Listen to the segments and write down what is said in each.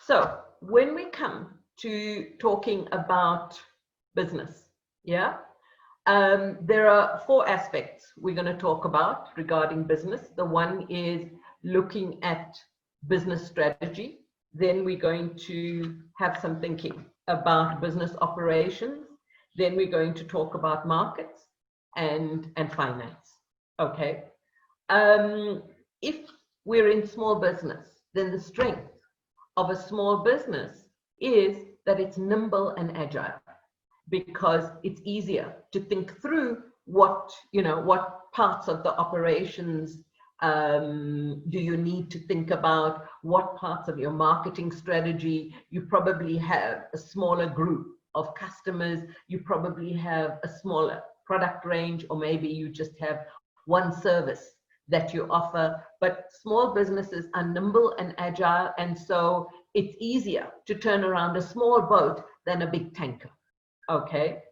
So when we come to talking about business, yeah, there are four aspects we're going to talk about regarding business. The one is looking at business strategy. Then we're going to have some thinking about business operations. Then we're going to talk about markets and finance. Okay. If we're in small business, then the strength of a small business is that it's nimble and agile, because it's easier to think through what parts of the operations do you need to think about, what parts of your marketing strategy. You probably have a smaller group of customers, you probably have a smaller product range, or maybe you just have one service that you offer. But small businesses are nimble and agile, and so it's easier to turn around a small boat than a big tanker. Okay.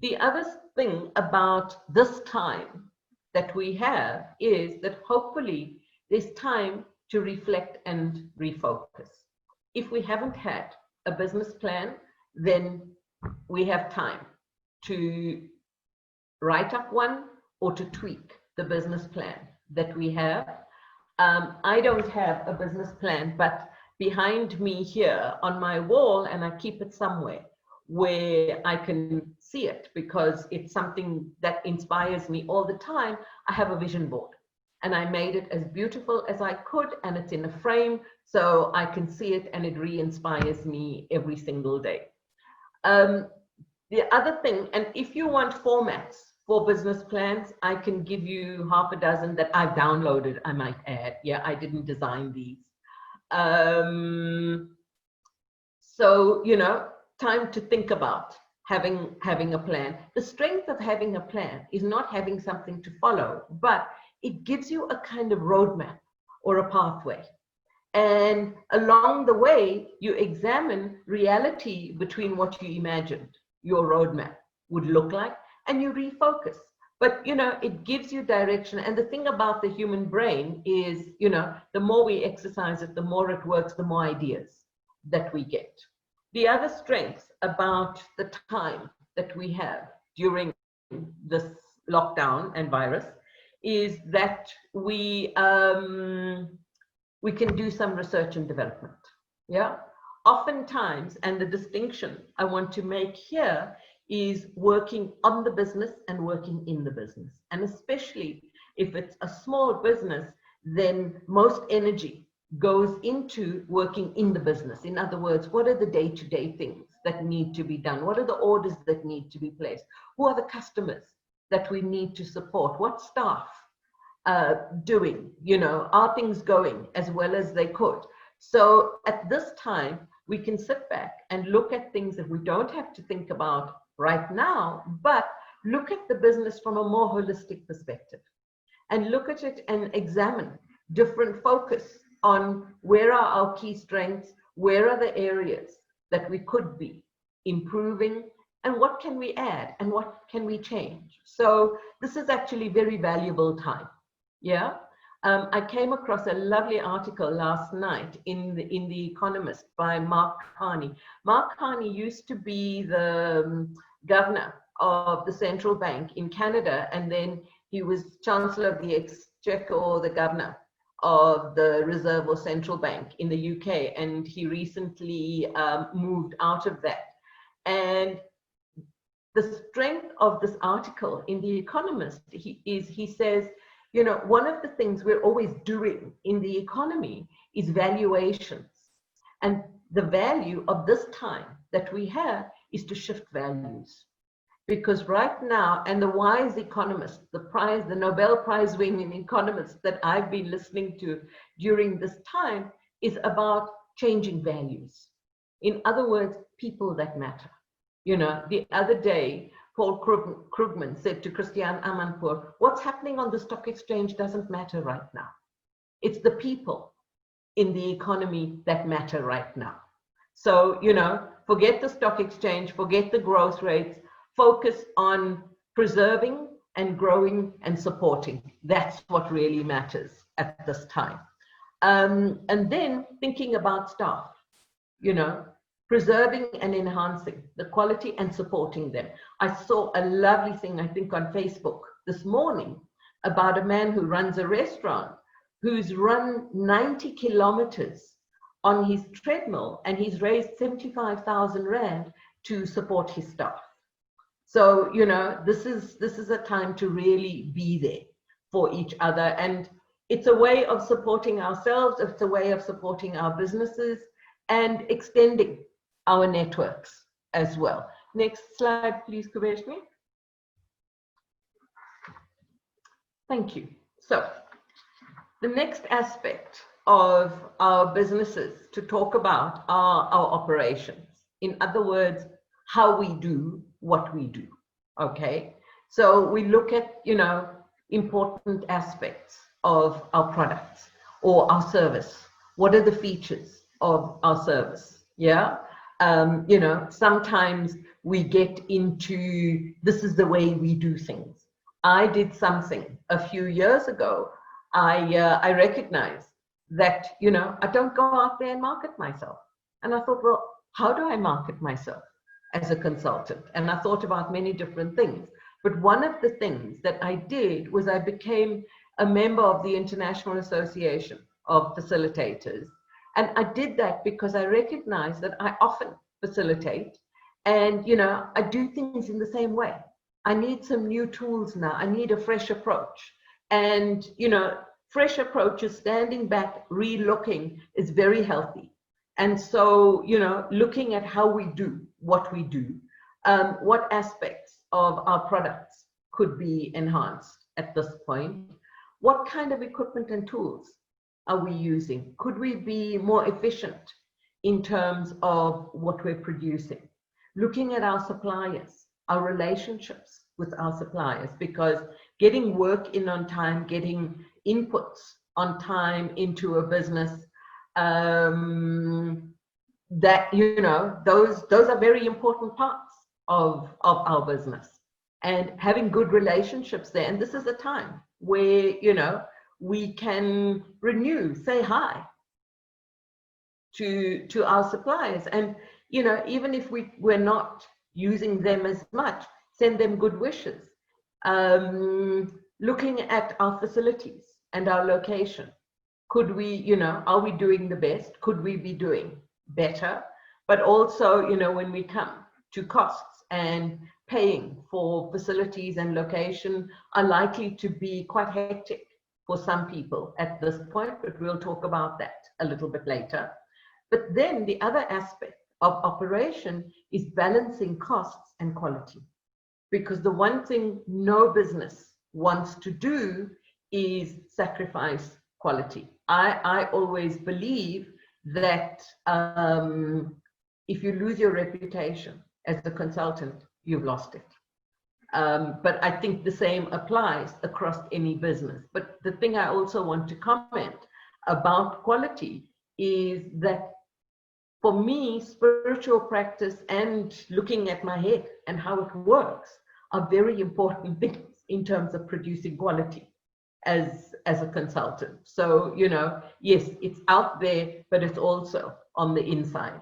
The other thing about this time that we have is that hopefully there's time to reflect and refocus. If we haven't had a business plan, then we have time to write up one or to tweak the business plan that we have. I don't have a business plan, but behind me here on my wall, and I keep it somewhere where I can see it because it's something that inspires me all the time. I have a vision board, and I made it as beautiful as I could, and it's in a frame so I can see it, and it re-inspires me every single day. The other thing, and if you want formats for business plans, I can give you half a dozen that I've downloaded, I might add. Yeah, I didn't design these. So, time to think about having a plan. The strength of having a plan is not having something to follow, but it gives you a kind of roadmap or a pathway. And along the way, you examine reality between what you imagined your roadmap would look like, and you refocus. But, it gives you direction. And the thing about the human brain is, the more we exercise it, the more it works, the more ideas that we get. The other strength about the time that we have during this lockdown and virus is that we can do some research and development. Yeah. Oftentimes, and the distinction I want to make here is working on the business and working in the business. And especially if it's a small business, then most energy goes into working in the business. In other words, what are the day-to-day things that need to be done? What are the orders that need to be placed? Who are the customers that we need to support? What staff doing? Are things going as well as they could? So at this time, we can sit back and look at things that we don't have to think about right now, but look at the business from a more holistic perspective and look at it and examine different focus on where are our key strengths, where are the areas that we could be improving, and what can we add and what can we change. So this is actually very valuable time. Yeah. I came across a lovely article last night in the Economist by Mark Carney. Mark Carney used to be the governor of the central bank in Canada, and then he was chancellor of the exchequer, or the governor of the Reserve or Central Bank in the UK, and he recently moved out of that. And the strength of this article in the Economist he says, one of the things we're always doing in the economy is valuations. And the value of this time that we have is to shift values. Because right now, and the wise economists, the Nobel Prize winning economists that I've been listening to during this time is about changing values. In other words, people that matter. The other day, Paul Krugman said to Christiane Amanpour, what's happening on the stock exchange doesn't matter right now. It's the people in the economy that matter right now. So, forget the stock exchange, forget the growth rates, focus on preserving and growing and supporting. That's what really matters at this time. And then thinking about staff. you know, preserving and enhancing the quality and supporting them. I saw a lovely thing, I think, on Facebook this morning about a man who runs a restaurant who's run 90 kilometers on his treadmill, and he's raised 75,000 Rand to support his staff. So, you know, this is a time to really be there for each other. And it's a way of supporting ourselves, it's a way of supporting our businesses and extending our networks as well. Next slide, please, Kubeshni. Thank you. So the next aspect of our businesses to talk about are our operations. In other words, how we do what we do. Okay. So we look at, you know, important aspects of our products or our service. What are the features of our service? Yeah. You know, sometimes we get into this is the way we do things. I did something a few years ago. I recognized that, you know, I don't go out there and market myself. And I thought, well, how do I market myself as a consultant? And I thought about many different things. But one of the things that I did was I became a member of the International Association of Facilitators. And I did that because I recognized that I often facilitate and, you know, I do things in the same way. I need some new tools now. I need a fresh approach. And, you know, fresh approaches, standing back, re-looking is very healthy. And so, you know, looking at how we do what we do, what aspects of our products could be enhanced at this point, what kind of equipment and tools are we using? Could we be more efficient in terms of what we're producing? Looking at our suppliers, our relationships with our suppliers, because getting work in on time, getting inputs on time into a business, that, you know, those are very important parts of our business. And having good relationships there. And this is a time where, you know, we can renew, say hi to our suppliers. And, you know, even if we're not using them as much, send them good wishes. Looking at our facilities and our location. Could we, you know, are we doing the best? Could we be doing better? But also, you know, when we come to costs and paying for facilities and location are likely to be quite hectic for some people at this point, but we'll talk about that a little bit later. But then the other aspect of operation is balancing costs and quality. Because the one thing no business wants to do is sacrifice quality. I always believe that if you lose your reputation as a consultant, you've lost it. But I think the same applies across any business. But the thing I also want to comment about quality is that for me, spiritual practice and looking at my head and how it works are very important things in terms of producing quality as a consultant. So, you know, yes, it's out there, but it's also on the inside.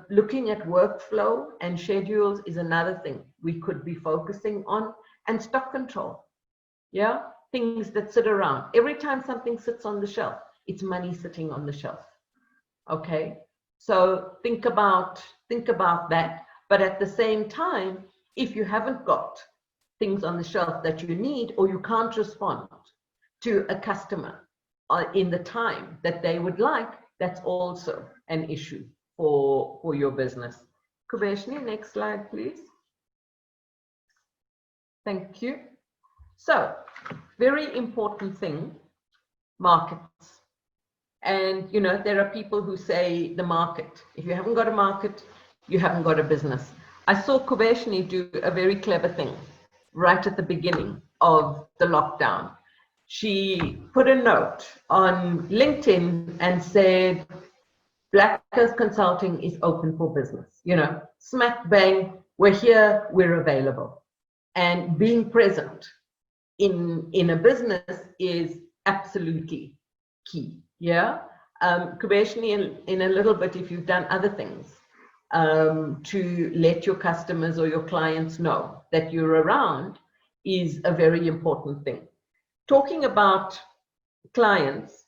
Looking at workflow and schedules is another thing we could be focusing on, and stock control. Yeah, things that sit around. Every time something sits on the shelf, it's money sitting on the shelf. Okay, so think about that. But at the same time, if you haven't got things on the shelf that you need, or you can't respond to a customer in the time that they would like, that's also an issue for your business. Kubeshni, next slide, please. Thank you. So, very important thing, markets. And, you know, there are people who say the market. If you haven't got a market, you haven't got a business. I saw Kubeshni do a very clever thing right at the beginning of the lockdown. She put a note on LinkedIn and said, Black Earth Consulting is open for business. You know, smack bang, we're here, we're available. And being present in a business is absolutely key. Yeah. Kubeshni, in a little bit, if you've done other things to let your customers or your clients know that you're around is a very important thing. Talking about clients,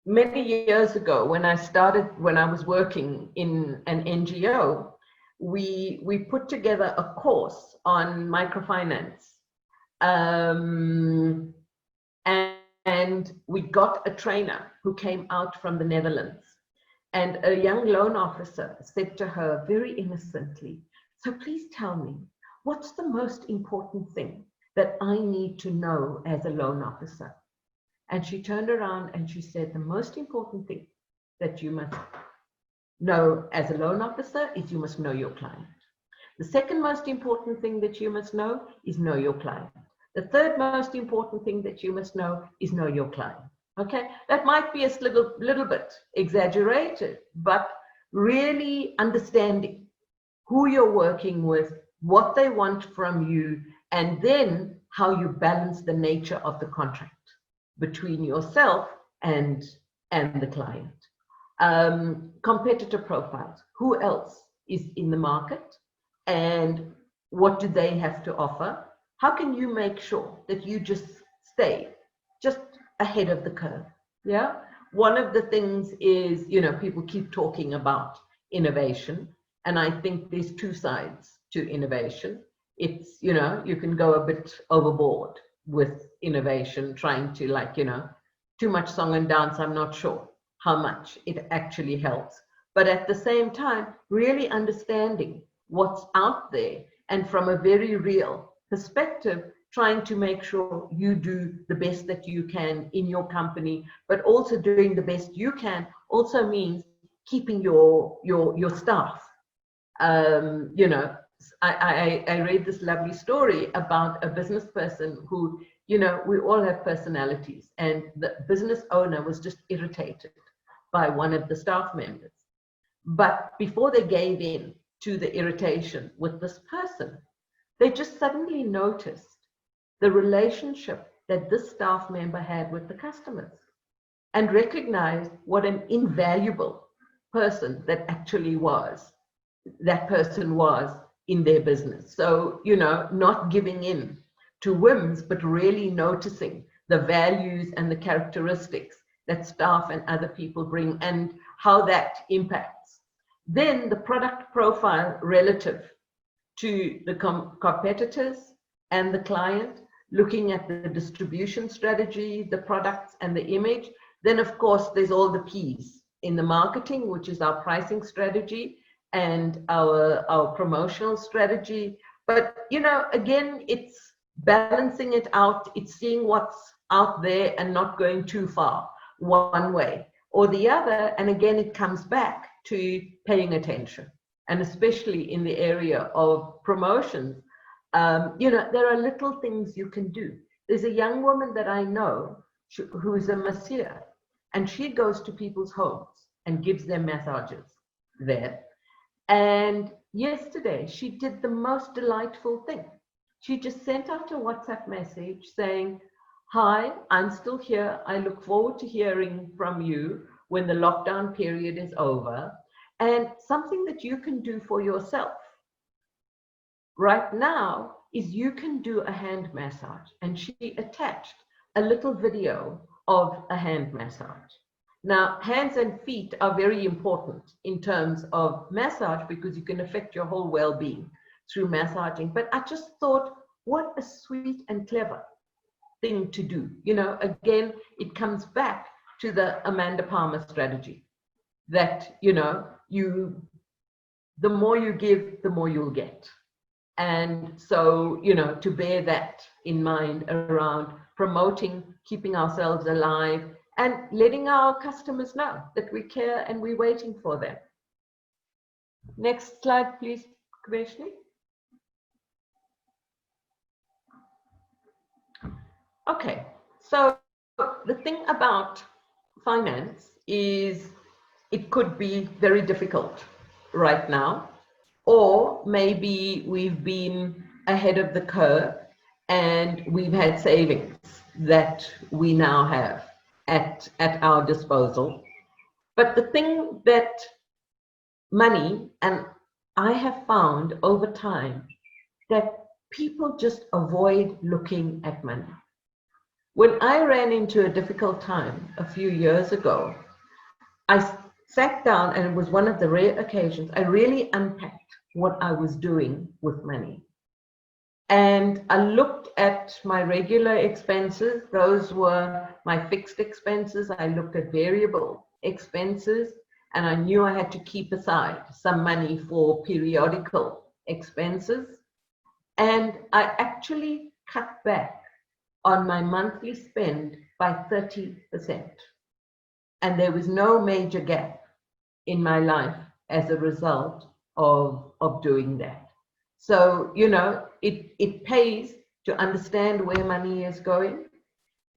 many years ago when I was working in an NGO, we put together a course on microfinance. And we got a trainer who came out from the Netherlands. And a young loan officer said to her very innocently, "So please tell me, what's the most important thing that I need to know as a loan officer?" And she turned around and she said, "The most important thing that you must know as a loan officer is you must know your client. The second most important thing that you must know is know your client. The third most important thing that you must know is know your client." Okay, that might be a little bit exaggerated, but really understanding who you're working with, what they want from you, and then how you balance the nature of the contract between yourself and the client. Competitor profiles. Who else is in the market and what do they have to offer? How can you make sure that you just stay just ahead of the curve? Yeah. One of the things is, people keep talking about innovation, and I think there's two sides to innovation. It's, you can go a bit overboard with innovation, trying to too much song and dance. I'm not sure how much it actually helps. But at the same time, really understanding what's out there and from a very real perspective, trying to make sure you do the best that you can in your company, but also doing the best you can also means keeping your staff. I read this lovely story about a business person who, we all have personalities, and the business owner was just irritated by one of the staff members. But before they gave in to the irritation with this person, they just suddenly noticed the relationship that this staff member had with the customers and recognized what an invaluable person that person was in their business. So, not giving in to whims, but really noticing the values and the characteristics that staff and other people bring and how that impacts. Then the product profile relative to the competitors and the client, looking at the distribution strategy, the products and the image. Then of course, there's all the P's in the marketing, which is our pricing strategy and our promotional strategy. But, again, it's balancing it out. It's seeing what's out there and not going too far one way or the other. And again, it comes back to paying attention. And especially in the area of promotions, there are little things you can do. There's a young woman that I know who is a masseur, and she goes to people's homes and gives them massages there. And yesterday, she did the most delightful thing. She just sent out a WhatsApp message saying, "Hi, I'm still here. I look forward to hearing from you when the lockdown period is over. And something that you can do for yourself right now is you can do a hand massage." And she attached a little video of a hand massage. Now, hands and feet are very important in terms of massage because you can affect your whole well-being through massaging. But I just thought, what a sweet and clever thing to do. Again, it comes back to the Amanda Palmer strategy that, the more you give, the more you'll get. And so, to bear that in mind around promoting, keeping ourselves alive, and letting our customers know that we care and we're waiting for them. Next slide, please, Kubeshni. Okay, so the thing about finance is it could be very difficult right now, or maybe we've been ahead of the curve and we've had savings that we now have at our disposal. But the thing that money, and I have found over time that people just avoid looking at money. When I ran into a difficult time a few years ago, I sat down, and it was one of the rare occasions I really unpacked what I was doing with money. And I looked at my regular expenses. Those were my fixed expenses. I looked at variable expenses, and I knew I had to keep aside some money for periodical expenses. And I actually cut back on my monthly spend by 30%. And there was no major gap in my life as a result of doing that. So, it pays to understand where money is going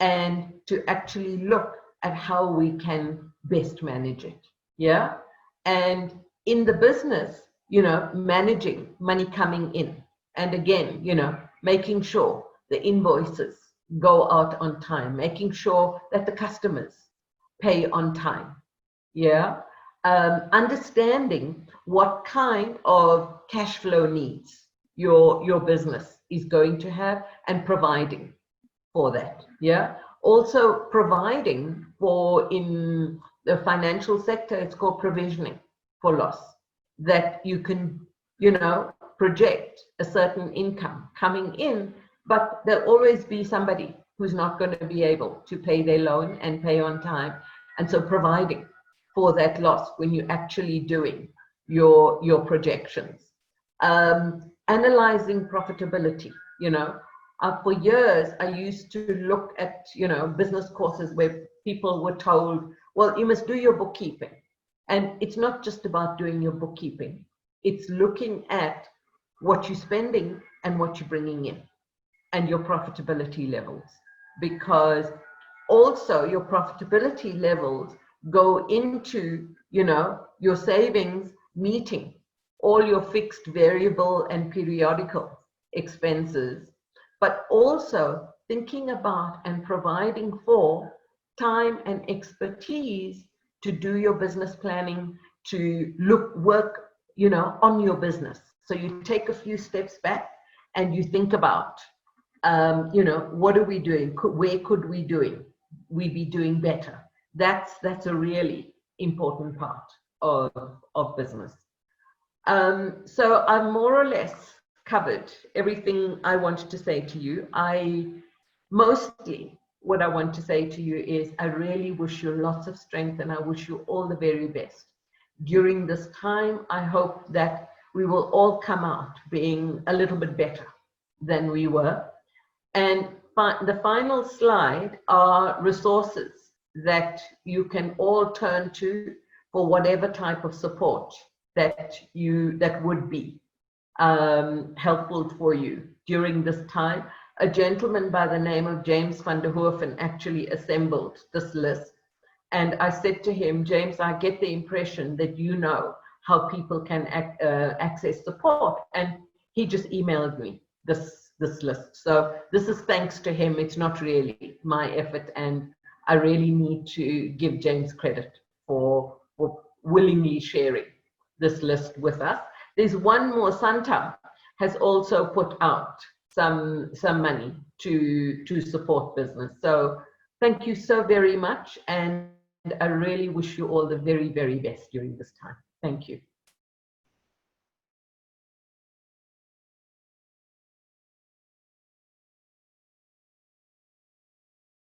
and to actually look at how we can best manage it. Yeah. And in the business, managing money coming in. And again, making sure the invoices go out on time, making sure that the customers pay on time. Yeah. Understanding what kind of cash flow needs your business is going to have and providing for that. Yeah. Also providing for, in the financial sector, it's called provisioning for loss, that you can, project a certain income coming in, but there'll always be somebody who's not going to be able to pay their loan and pay on time. And so providing for that loss when you're actually doing your projections. Analyzing profitability, for years, I used to look at, business courses where people were told, well, you must do your bookkeeping. And it's not just about doing your bookkeeping. It's looking at what you're spending and what you're bringing in and your profitability levels. Because also your profitability levels go into, your savings meeting all your fixed, variable, and periodical expenses, but also thinking about and providing for time and expertise to do your business planning, to work, on your business. So you take a few steps back and you think about, what are we doing? Where could we be doing better? That's a really important part of business. So I've more or less covered everything I wanted to say to you. Mostly what I want to say to you is I really wish you lots of strength, and I wish you all the very best. During this time, I hope that we will all come out being a little bit better than we were. And the final slide are resources that you can all turn to for whatever type of support that would be helpful for you during this time. A gentleman by the name of James van der Hoofen actually assembled this list. And I said to him, James, I get the impression that you know how people can access support. And he just emailed me this list. So this is thanks to him. It's not really my effort. And I really need to give James credit for willingly sharing this list with us. There's one more. Santa has also put out some money to support business. So thank you so very much. And I really wish you all the very, very best during this time. Thank you.